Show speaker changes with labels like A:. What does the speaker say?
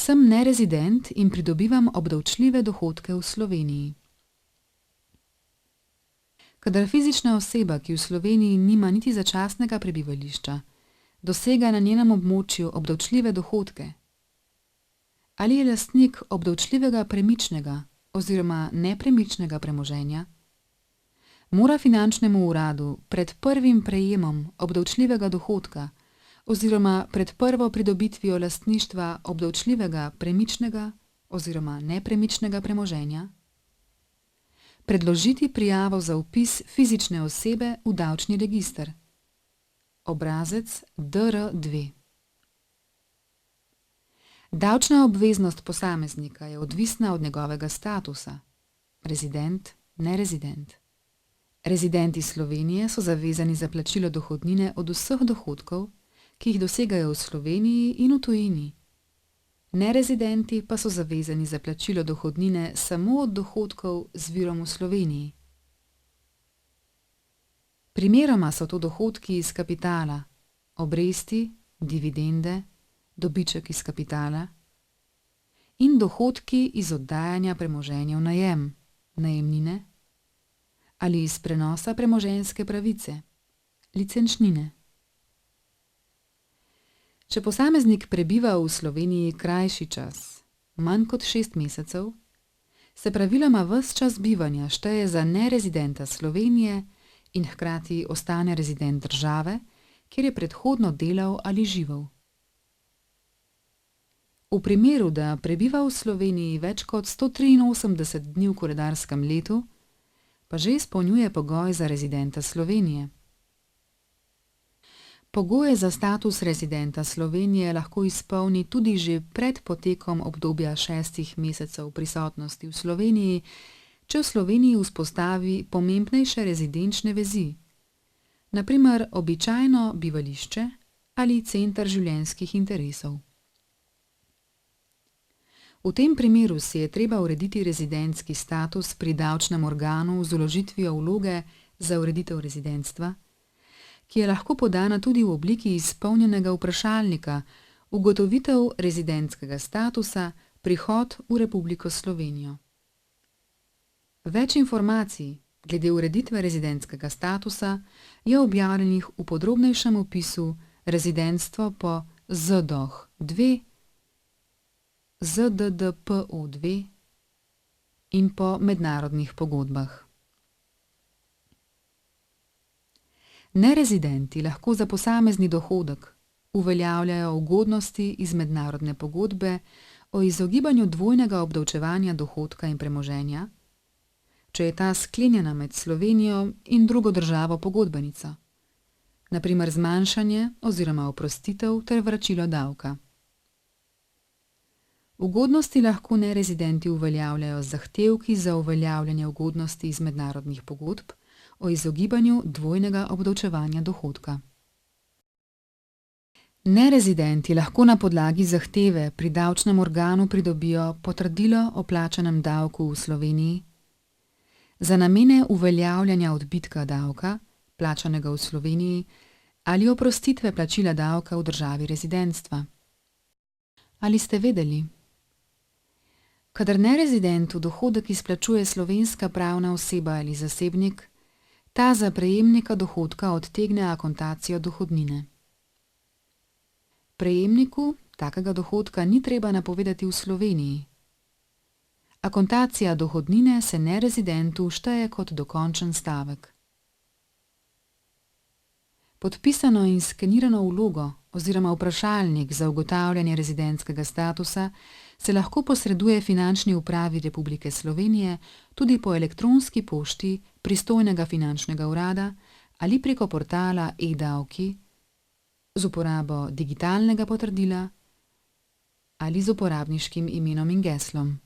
A: Sem nerezident in pridobivam obdavčljive dohodke v Sloveniji. Kadar fizična oseba, ki v Sloveniji nima niti začasnega prebivališča, dosega na njenem območju obdavčljive dohodke, ali je lastnik obdavčljivega premičnega oziroma nepremičnega premoženja, mora finančnemu uradu pred prvim prejemom obdavčljivega dohodka oziroma pred prvo pridobitvijo lastništva obdavčljivega premičnega oziroma nepremičnega premoženja predložiti prijavo za vpis fizične osebe v davčni register. Obrazec DR2. Davčna obveznost posameznika je odvisna od njegovega statusa, rezident, nerezident. Rezidenti Slovenije so zavezani za plačilo dohodnine od vseh dohodkov, ki jih dosegajo v Sloveniji in v tujini. Nerezidenti pa so zavezani za plačilo dohodnine samo od dohodkov z virom v Sloveniji. Primeroma so to dohodki iz kapitala, obresti, dividende, dobiček iz kapitala in dohodki iz oddajanja premoženja v najem, najemnine ali iz prenosa premoženjske pravice, licenčnine. Če posameznik prebiva v Sloveniji krajši čas, manj kot 6 mesecev, se praviloma ves čas bivanja šteje za nerezidenta Slovenije in hkrati ostane rezident države, kjer je predhodno delal ali živel. V primeru, da prebiva v Sloveniji več kot 183 dni v koledarskem letu, pa že izpolnjuje pogoj za rezidenta Slovenije. Pogoje za status rezidenta Slovenije lahko izpolni tudi že pred potekom obdobja 6 mesecev prisotnosti v Sloveniji, če v Sloveniji vzpostavi pomembnejše rezidenčne vezi, na primer običajno bivališče ali center življenjskih interesov. V tem primeru si je treba urediti rezidentski status pri davčnem organu z vložitvijo vloge za ureditev rezidentstva, ki je lahko podana tudi v obliki izpolnjenega vprašalnika, ugotovitev rezidentskega statusa, prihod v Republiko Slovenijo. Več informacij glede ureditve rezidentskega statusa je objavljenih v podrobnejšem opisu rezidentstvo po ZDOH-2, ZDDPO-2 in po mednarodnih pogodbah. Nerezidenti lahko za posamezni dohodek uveljavljajo ugodnosti iz mednarodne pogodbe o izogibanju dvojnega obdavčevanja dohodka in premoženja, če je ta sklenjena med Slovenijo in drugo državo pogodbenico, na primer zmanjšanje oziroma oprostitev ter vračilo davka. Ugodnosti lahko nerezidenti uveljavljajo z zahtevki za uveljavljanje ugodnosti iz mednarodnih pogodb o izogibanju dvojnega obdavčevanja dohodka. Nerezidenti lahko na podlagi zahteve pri davčnem organu pridobijo potrdilo o plačanem davku v Sloveniji za namene uveljavljanja odbitka davka, plačanega v Sloveniji, ali oprostitve plačila davka v državi rezidentstva. Ali ste vedeli? Kadar nerezidentu dohodek izplačuje slovenska pravna oseba ali zasebnik, ta za prejemnika dohodka odtegne akontacijo dohodnine. Prejemniku takega dohodka ni treba napovedati v Sloveniji. Akontacija dohodnine se nerezidentu šteje kot dokončen stavek. Podpisano in skenirano vlogo oziroma vprašalnik za ugotavljanje rezidentskega statusa se lahko posreduje Finančni upravi Republike Slovenije tudi po elektronski pošti pristojnega finančnega urada ali preko portala e-davki z uporabo digitalnega potrdila ali z uporabniškim imenom in geslom.